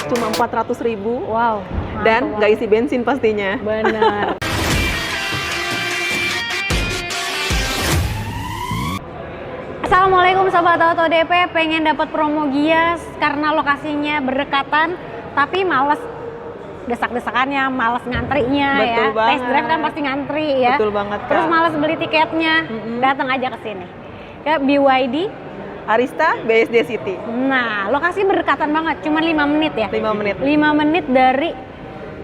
cuma 400.000. Wow. Dan nggak isi bensin pastinya. Benar. Assalamualaikum Sobat Auto DP, pengen dapat promo Gias karena lokasinya berdekatan, tapi males desak-desakannya, males ngantrinya. Betul ya. banget. Test drive kan pasti ngantri ya. Betul banget, Kak. Terus males beli tiketnya, datang aja ke sini. Ke BYD Arista BSD City. Nah, lokasi berdekatan banget, cuma 5 menit ya. 5 menit 5 menit dari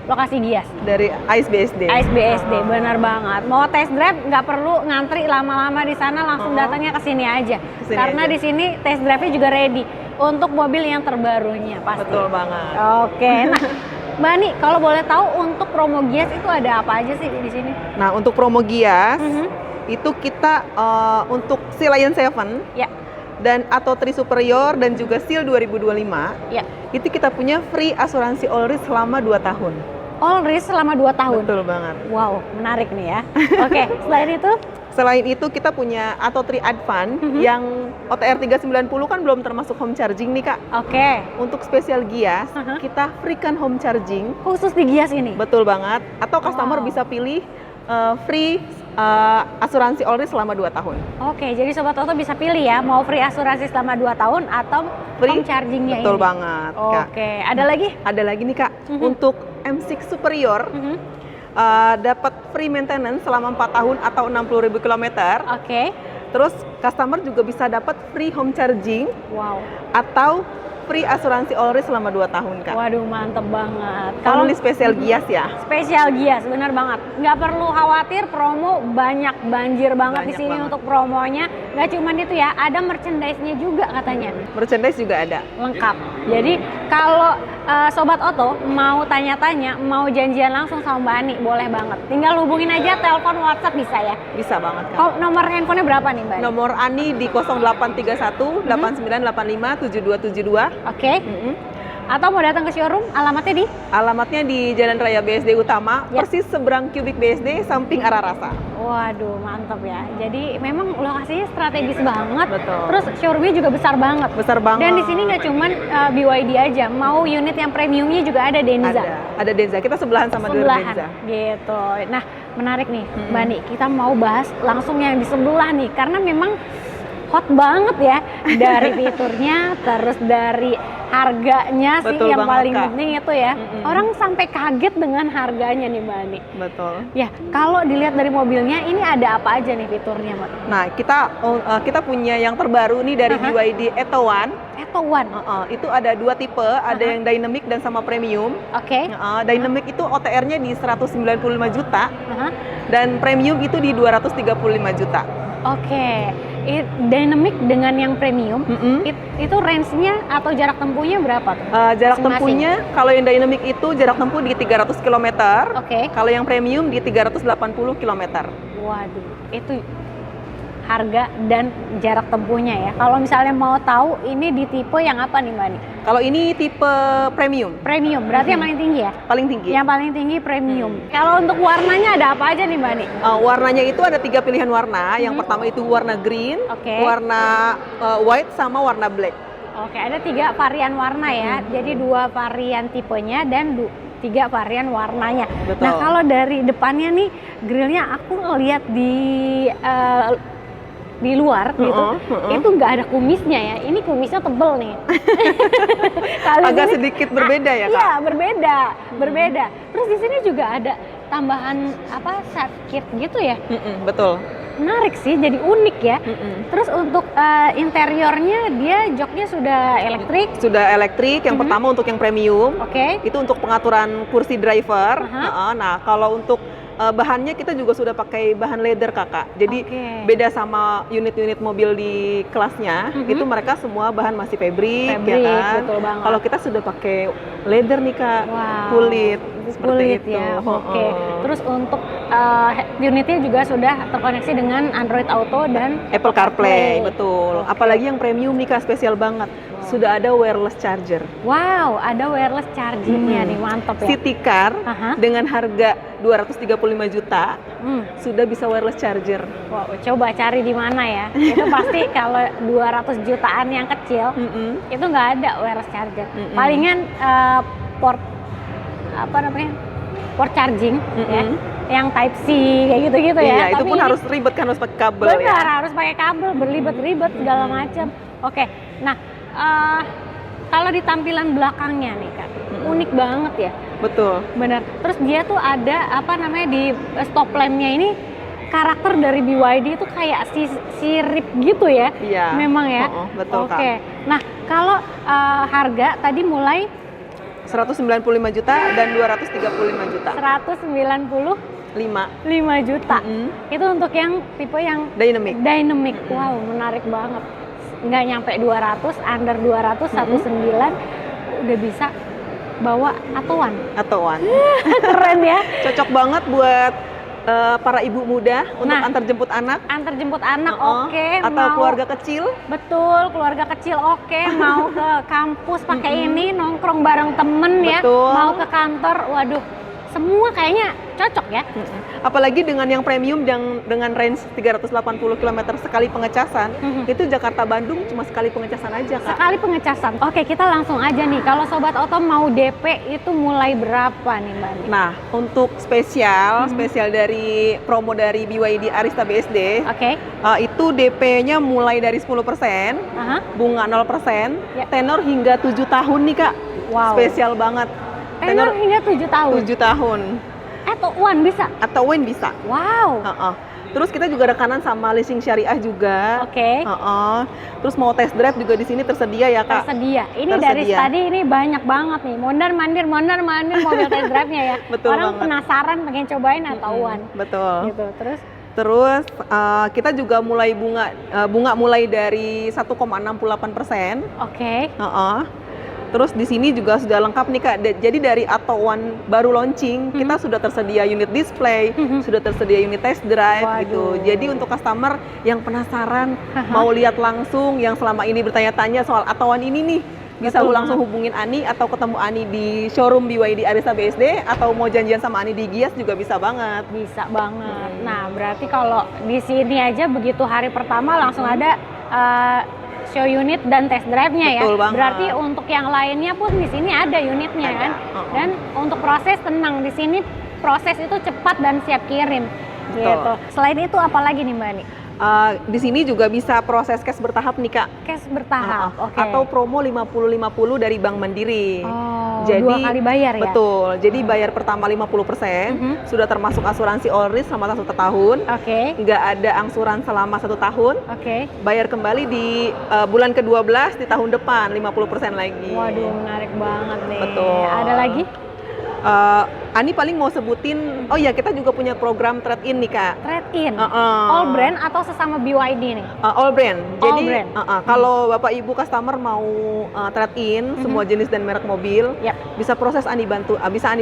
lokasi Gias. dari ICE BSD. ICE BSD, benar banget. Mau test drive nggak perlu ngantri lama-lama di sana, langsung datangnya ke sini aja. Kesini Karena aja. di sini test drive-nya juga ready untuk mobil yang terbarunya pasti. Betul banget. Oke, nah Mbak Ani, kalau boleh tahu untuk promo Gias itu ada apa aja sih di sini? Nah, untuk promo Gias itu kita untuk Sea Lion 7 Ya, dan Atto 3 Superior dan juga Seal 2025 ya. itu kita punya free asuransi all risk selama 2 tahun. All risk selama 2 tahun. Betul banget. Wow, menarik nih ya. Oke, selain itu? Selain itu kita punya Atto 3 Advance yang OTR 390 kan belum termasuk home charging nih, Kak. Oke, Untuk spesial Gias kita freekan home charging. khusus di Gias ini? Betul banget. Atau customer Wow. bisa pilih free asuransi all risk selama 2 tahun. Oke, jadi Sobat Auto bisa pilih ya, mau free asuransi selama 2 tahun atau Free, home chargingnya ini. Betul banget, Kak. Oke, ada lagi? Ada lagi nih, Kak. Untuk M6 Superior dapat free maintenance selama 4 tahun atau 60.000 km. Oke, Terus customer juga bisa dapat free home charging wow. atau free asuransi all risk selama 2 tahun, Kak. Waduh, mantep banget. Kalau di spesial Gias ya. Spesial Gias, bener banget. Nggak perlu khawatir, promo banyak, banjir banget di Banyak sini banget. untuk promonya. Nggak cuman itu ya, ada merchandise-nya juga katanya. Merchandise juga ada. Lengkap. Jadi kalau Sobat Auto mau tanya-tanya, mau janjian langsung sama Mbak Ani, boleh banget. Tinggal hubungin aja, telepon, WhatsApp bisa ya. Bisa banget, Kak. Oh, nomor handphonenya berapa nih Mbak Ani? Nomor Ani di 0831 8985 7272. Oke. Atau mau datang ke showroom, alamatnya di? Alamatnya di Jalan Raya BSD Utama, Ya. persis seberang Cubic BSD, samping arah rasa. Waduh, mantap ya. Jadi memang lokasinya strategis banget. Betul. Terus showroomnya juga besar banget. Besar banget. Dan di sini nggak cuman BYD aja, mau unit yang premiumnya juga ada Denza. Ada Denza. Kita sebelahan sama Sebelahan, Denza. gitu. Nah, menarik nih, Mbak Ani. Kita mau bahas langsung yang di sebelah nih, karena memang hot banget ya dari fiturnya, terus dari harganya sih Betul yang banget, paling Kak. penting itu ya. Orang sampai kaget dengan harganya nih Mbak Ani. Betul. Ya, kalau dilihat dari mobilnya ini ada apa aja nih fiturnya, Mbak? Nah, kita punya yang terbaru nih dari BYD Atto One. Atto One. Itu ada 2 tipe, ada yang dynamic dan sama premium. Oke. Dynamic itu OTR-nya di 195 juta Aha. dan premium itu di 235 juta. Oke. Dynamic dengan yang premium, itu range-nya atau jarak tempuhnya berapa tuh? Jarak Masing-masing? tempuhnya kalau yang dynamic itu jarak tempuh di 300 km. Oke. Kalau yang premium di 380 km. Waduh, itu harga dan jarak tempuhnya ya. Kalau misalnya mau tahu ini di tipe yang apa nih Mbak Ani? Kalau ini tipe premium, Premium, berarti yang paling tinggi ya? paling tinggi. Yang paling tinggi premium. Kalau untuk warnanya ada apa aja nih Mbak Ani? Warnanya itu ada 3 pilihan warna. Yang pertama itu warna green, Oke. warna white sama warna black. Oke, ada 3 varian warna ya. Jadi 2 varian tipenya dan 3 varian warnanya. Betul. Nah, kalau dari depannya nih grillnya aku ngelihat di luar gitu, itu nggak ada kumisnya ya. Ini kumisnya tebel nih. Kali Agak ini- sedikit berbeda ya, Kak? Iya, berbeda. Terus di sini juga ada tambahan side kit gitu ya. Betul. Menarik sih, jadi unik ya. Terus untuk interiornya dia joknya sudah elektrik. Sudah elektrik. Yang pertama untuk yang premium. Oke. Itu untuk pengaturan kursi driver. Nah, kalau untuk bahannya kita juga sudah pakai bahan leather, Kakak. Jadi Oke. beda sama unit-unit mobil di kelasnya, itu mereka semua bahan masih fabric, Fabric, ya kan? betul banget. Kalau kita sudah pakai leather nih, Kak. Wow. Kulit. Seperti Kulit itu. ya, oke. Terus untuk unitnya juga sudah terkoneksi dengan Android Auto dan Apple CarPlay, betul. Oke. Apalagi yang premium nih, Kak, spesial banget. Wow. sudah ada wireless charger. Wow, ada wireless chargingnya nih, mantap ya. City Car Aha. dengan harga 235 juta Hmm. sudah bisa wireless charger. Wow, coba cari di mana ya. Itu pasti kalau 200 jutaan yang kecil, itu nggak ada wireless charger. Palingan port apa namanya? Port charging ya. Yang Type C kayak gitu-gitu ya. Iya, itu Tapi pun ini harus ribet kan, harus pakai kabel benar, ya. harus pakai kabel, berlibat-libat segala macam. Oke. Nah, kalau di tampilan belakangnya nih Kak, unik banget ya. Betul. Benar. Terus dia tuh ada apa namanya di stop lampnya ini karakter dari BYD itu kayak sirip gitu ya. Iya. Memang ya. Betul, Kak. Oke. Nah, kalau harga tadi mulai 195 juta dan 235 juta. 195 juta. Itu untuk yang tipe yang dynamic. Wow, menarik banget. Nggak nyampe 200, under 200, 19 udah bisa bawa atoan. Keren ya. Cocok banget buat para ibu muda untuk antar jemput anak. Antar jemput anak, oke. Atau keluarga kecil. Betul, keluarga kecil oke. Mau ke kampus pakai ini, nongkrong bareng temen ya. Betul. Mau ke kantor, waduh. Semua kayaknya cocok ya. Apalagi dengan yang premium dengan range 380 km sekali pengecasan, itu Jakarta-Bandung cuma sekali pengecasan aja, Kak. Sekali pengecasan. Oke, kita langsung aja nih. Kalau Sobat Oto mau DP itu mulai berapa nih Mbak? Nah, untuk spesial dari promo dari BYD Arista BSD, itu DP-nya mulai dari 10%, bunga 0%, tenor hingga 7 tahun nih, Kak. Wow. Spesial banget. Tenor hingga 7 tahun? 7 tahun. Atau one bisa? Atau one bisa. Wow. Terus kita juga rekanan sama leasing syariah juga. Oke. Terus mau test drive juga di sini tersedia ya, Kak? Tersedia. Ini dari tadi ini banyak banget nih. Mondar-mandir mobil test drive-nya ya. Betul Orang banget. penasaran pengen cobain atau one. Betul. Gitu. Terus kita juga mulai bunga mulai dari 1,68%. Oke. Terus di sini juga sudah lengkap nih, Kak. Jadi dari Atto One baru launching, kita sudah tersedia unit display, sudah tersedia unit test drive gitu. Jadi untuk customer yang penasaran mau lihat langsung, yang selama ini bertanya-tanya soal Atto One ini nih, bisa langsung hubungin Ani atau ketemu Ani di showroom BYD Arista BSD, atau mau janjian sama Ani di Gias juga bisa banget. Bisa banget. Nah, berarti kalau di sini aja begitu hari pertama langsung ada show unit dan test drive-nya ya. Betul banget. Berarti untuk yang lainnya pun di sini ada unitnya kan. Dan untuk proses tenang, di sini proses itu cepat dan siap kirim. Gitu. Selain itu apa lagi nih Mbak Ani? Di sini juga bisa proses cash bertahap nih, Kak. Cash bertahap, oke. Atau promo 50-50 dari Bank Mandiri. Jadi 2 kali bayar ya? Betul, jadi bayar pertama 50%, sudah termasuk asuransi all risk selama 1 tahun. Nggak ada angsuran selama 1 tahun. Bayar kembali di bulan ke-12 di tahun depan 50% lagi. Waduh, menarik banget nih. Betul. Ada lagi? Ani paling mau sebutin, oh ya kita juga punya program trade-in nih, Kak. Trade-in? All brand atau sesama BYD nih? All brand. All Jadi brand. kalau Bapak Ibu customer mau trade-in semua jenis dan merek mobil, bisa bisa Ani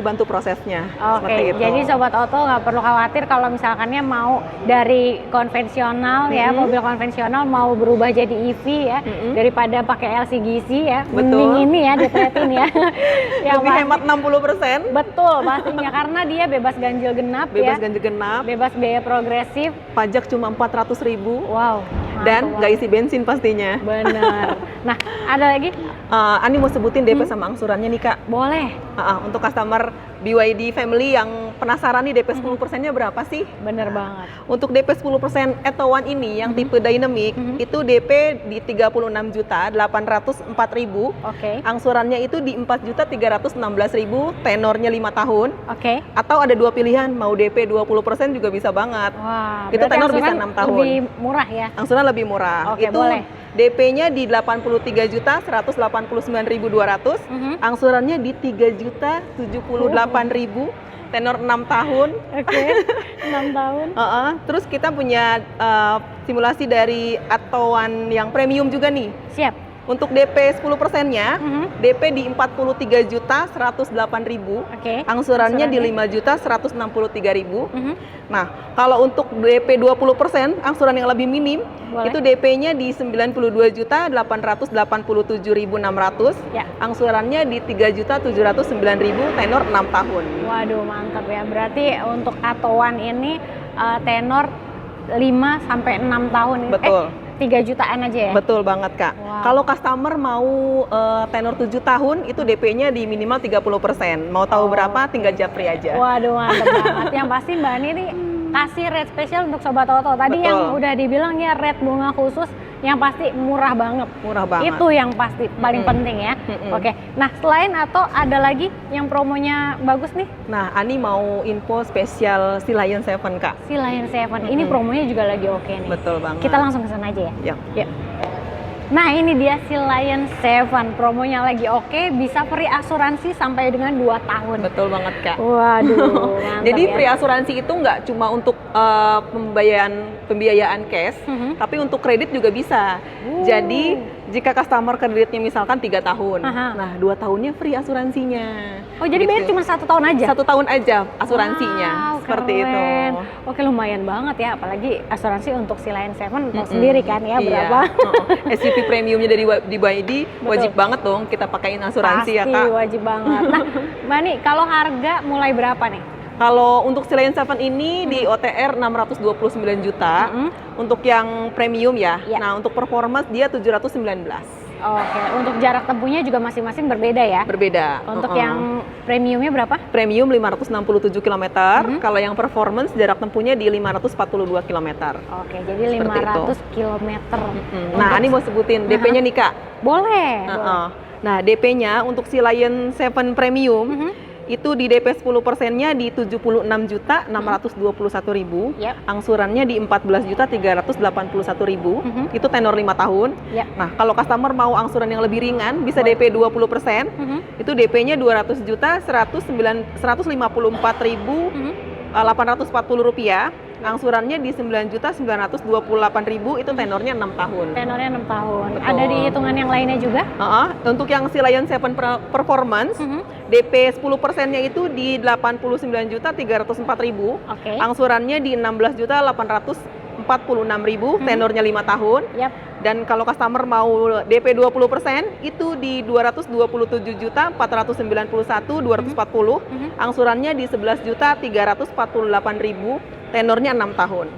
bantu prosesnya. Seperti itu. Jadi Sobat Oto nggak perlu khawatir kalau misalkannya mau dari konvensional ya, mobil konvensional mau berubah jadi EV ya, daripada pakai LCGC ya. Mending ini ya, di trade-in ya. Lebih hemat 60%. Betul, pastinya karena dia bebas ganjil genap ya. Bebas biaya progresif. Pajak cuma 400.000. Wow. Dan nggak isi bensin pastinya. Benar. Nah, ada lagi? Ani mau sebutin DP sama angsurannya nih, Kak. Boleh. Untuk customer BYD family yang penasaran nih DP 10%-nya berapa sih? Bener banget. Untuk DP 10% Atto One ini yang tipe dynamic itu DP di 36.804.000. Angsurannya itu di 4.316.000, tenornya 5 tahun. Atau ada 2 pilihan, mau DP 20% juga bisa banget. Wah, itu tenor bisa 6 tahun. Lebih murah ya? Angsuran lebih murah. Itu boleh. DP-nya di 83.189.200, angsurannya di 3.078.000, tenor 6 tahun. 6 tahun. Terus kita punya simulasi dari Atto One yang premium juga nih. Siap. Untuk DP 10%-nya, DP di 43.108.000, Oke. angsurannya di 5.163.000. Nah, kalau untuk DP 20%, angsuran yang lebih minim, Boleh. itu DP-nya di 92.887.600, Ya. angsurannya di 3.709.000, tenor 6 tahun. Waduh, mantap ya. Berarti untuk Atowan ini tenor 5 sampai 6 tahun. Betul. 3 jutaan aja ya? Betul banget, Kak. Wow. Kalau customer mau tenor 7 tahun, itu DP-nya di minimal 30%. Mau tahu berapa, tinggal japri aja. Waduh, mantap banget. Yang pasti Mbak Ani nih kasih rate spesial untuk Sobat Oto. Tadi Betul. yang udah dibilang ya rate bunga khusus, yang pasti murah banget. Murah banget. Itu yang pasti paling penting ya. Oke. Nah, selain atau ada lagi yang promonya bagus nih? Nah, Ani mau info spesial si Lion 7, Kak. Si Lion 7. Ini promonya juga lagi oke nih. Betul banget. Kita langsung ke sana aja ya. Ya. Yuk. Nah, ini dia si Lion 7. Promonya lagi oke, bisa free asuransi sampai dengan 2 tahun. Betul banget, Kak. Waduh, mantap Jadi ya. free asuransi itu nggak cuma untuk pembiayaan cash, tapi untuk kredit juga bisa. Jadi jika customer kreditnya misalkan 3 tahun, Aha. nah 2 tahunnya free asuransinya. Oh, jadi bayar cuma 1 tahun aja? 1 tahun aja asuransinya, Wow, seperti keren. itu. Oke, lumayan banget ya, apalagi asuransi untuk si Lion 7 tahu sendiri kan ya berapa? Iya. SUV premiumnya dari BYD wajib banget dong kita pakein asuransi ya, Pasti Kak. wajib banget. Nah, Mbak Ani, kalau harga mulai berapa nih? Kalau untuk si Lion 7 ini di OTR 629 juta, untuk yang premium ya. Iya. Nah, untuk performance dia 719. Oke, untuk jarak tempuhnya juga masing-masing berbeda ya? Berbeda. Untuk yang premiumnya berapa? Premium 567 km, kalau yang performance jarak tempuhnya di 542 km. Oke, jadi Seperti 500 kilometer. Nah, ini mau sebutin DP-nya nih, Kak. Boleh. Nah, DP-nya untuk si Lion 7 Premium itu di DP 10%-nya di 76.621.000, angsurannya di 14.381.000, itu tenor 5 tahun. Nah, kalau customer mau angsuran yang lebih ringan, bisa DP 20%, itu DP-nya 200.154.840 rupiah, angsurannya di 9.928.000, itu tenornya 6 tahun. Tenornya 6 tahun. Betul. Ada di hitungan yang lainnya juga? Untuk yang si Lion 7 Performance, DP 10%-nya itu di 89.304.000, angsurannya di 16.846.000, tenornya 5 tahun. Dan kalau customer mau DP 20%, itu di 227.491.240, angsurannya di 11.348.000, tenornya 6 tahun.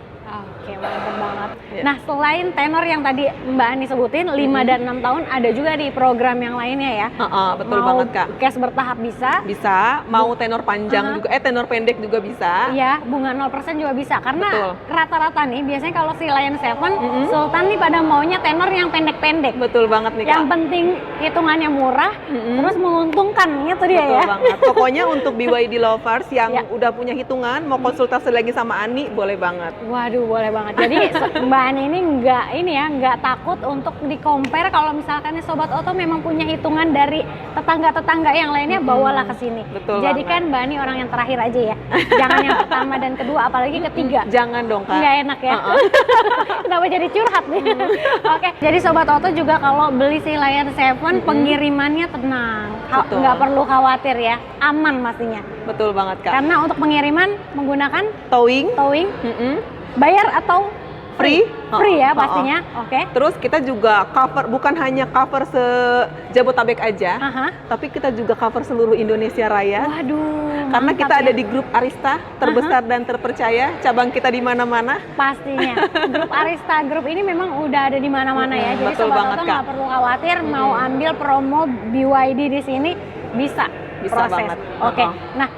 Oke, mantap banget. Nah, selain tenor yang tadi Mbak Ani sebutin, 5 dan 6 tahun, ada juga di program yang lainnya ya? Betul mau banget, Kak. Cash bertahap bisa? Bisa, mau tenor panjang juga, tenor pendek juga bisa. Iya, bunga 0% juga bisa. Karena Betul. rata-rata nih, biasanya kalau si Lion 7, Sultan nih pada maunya tenor yang pendek-pendek. Betul banget nih, Kak. Yang penting hitungannya murah, terus menguntungkan, itu dia Betul ya? banget. Pokoknya untuk BYD lovers yang udah punya hitungan, mau konsultasi lagi sama Ani, boleh banget. Waduh, boleh banget. Jadi Mbak Ani ini nggak takut untuk di-compare kalau misalkan nih Sobat Oto memang punya hitungan dari tetangga-tetangga yang lainnya, bawalah ke sini. Betul Jadi banget. kan Mbak Ani orang yang terakhir aja ya. Jangan yang pertama dan kedua, apalagi ketiga. Jangan dong, Kak. Nggak enak ya. Kenapa jadi curhat nih? Oke, jadi Sobat Oto juga kalau beli si Lion 7, pengirimannya tenang. Betul. Nggak perlu khawatir ya. Aman pastinya. Betul banget, Kak. Karena untuk pengiriman menggunakan Towing, towing, bayar atau free. free ya pastinya. Oke. Terus kita juga cover, bukan hanya cover se-Jabotabek aja, tapi kita juga cover seluruh Indonesia Raya. Waduh, Karena mantap kita ya. ada di grup Arista, terbesar dan terpercaya, cabang kita di mana-mana. Pastinya. Grup Arista Group ini memang udah ada di mana-mana ya. Jadi betul Sobat banget, Oto Kak. nggak perlu khawatir mau ambil promo BYD di sini, bisa proses. banget. Oke. Nah,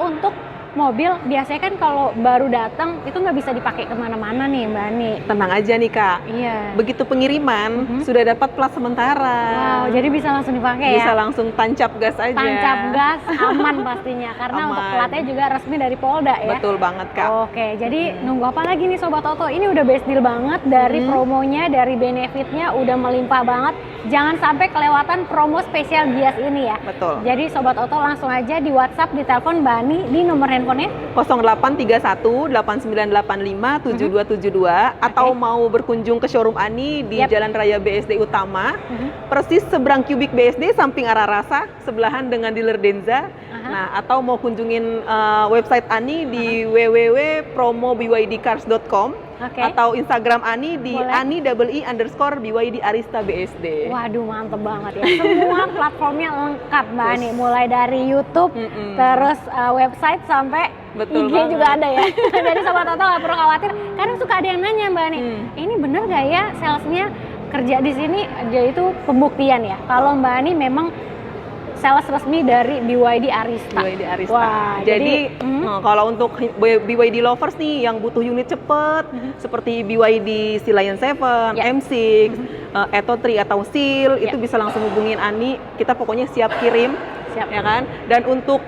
untuk mobil biasanya kan kalau baru datang itu nggak bisa dipakai kemana-mana nih Mbak Ani. Tenang aja nih, Kak. Iya. Begitu pengiriman, sudah dapat plat sementara. Wow, jadi bisa langsung dipakai Bisa ya? langsung tancap gas aja. Tancap gas aman pastinya karena untuk Aman. platnya juga resmi dari Polda ya. Betul banget, Kak. Oke, jadi nunggu apa lagi nih Sobat Oto? Ini udah best deal banget dari promonya, dari benefitnya udah melimpah banget. jangan sampai kelewatan promo spesial Gias ini ya. Betul. Jadi Sobat Oto langsung aja di WhatsApp, di telepon Mbak Ani di nomor handphonenya 0831 8985 7272 atau mau berkunjung ke showroom Ani di Yap. Jalan Raya BSD Utama, persis seberang Kubik BSD samping arah rasa, sebelahan dengan dealer Denza. Nah, atau mau kunjungin website Ani di www.promobyydcars.com atau Instagram Ani di ani_BYD Arista BSD. Waduh, mantep banget ya. Semua platformnya lengkap Mbak Ani, mulai dari YouTube, terus website sampai Betul IG banget. juga ada ya. Jadi Sobat Oto nggak perlu khawatir. Kadang suka ada yang nanya Mbak Ani, ini bener gak ya salesnya kerja di sini? Jadi itu pembuktian ya. Kalau Mbak Ani memang sales resmi dari BYD Arista. BYD Arista. Wah, jadi kalau untuk BYD lovers nih yang butuh unit cepet seperti BYD Sea Lion 7, M6, Eto 3 atau Seal itu bisa langsung hubungin Ani. Kita pokoknya siap kirim, ya kan? Dan untuk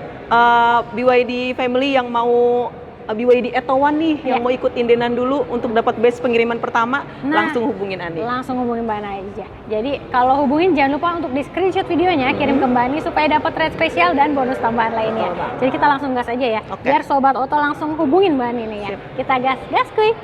BYD family yang mau BYD Eto 1 nih yang mau ikut indenan dulu untuk dapat base pengiriman pertama, langsung hubungin Ani. Langsung hubungin Mbak Ani aja. Jadi kalau hubungin jangan lupa untuk di screenshot videonya, kirim ke Mbak Ani supaya dapat rate spesial dan bonus tambahan lainnya. Jadi kita langsung gas aja ya. Biar Sobat Oto langsung hubungin Mbak Ani nih ya. Kita gas kuy.